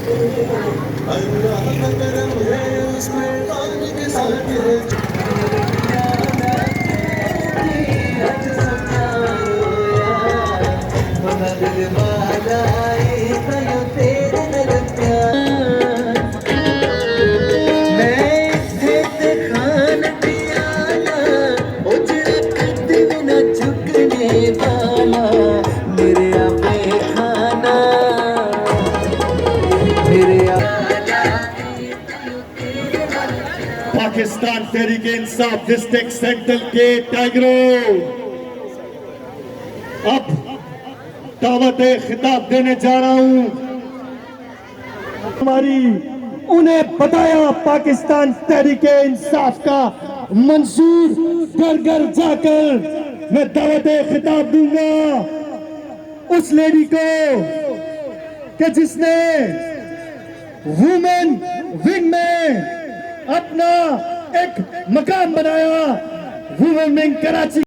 अल्लाह का करम है उस मैदान के साथ है पाकिस्तान तहरीक इंसाफ डिस्ट्रिक्ट सेंट्रल के टाइगरों अब दावत खिताब देने जा रहा हूं। हमारी उन्हें बताया पाकिस्तान तहरीक इंसाफ का मंसूर घर घर जाकर मैं दावत खिताब दूंगा उस लेडी को कि जिसने वुमेन विंग में अपना एक मकान बनाया। Women wing Karachi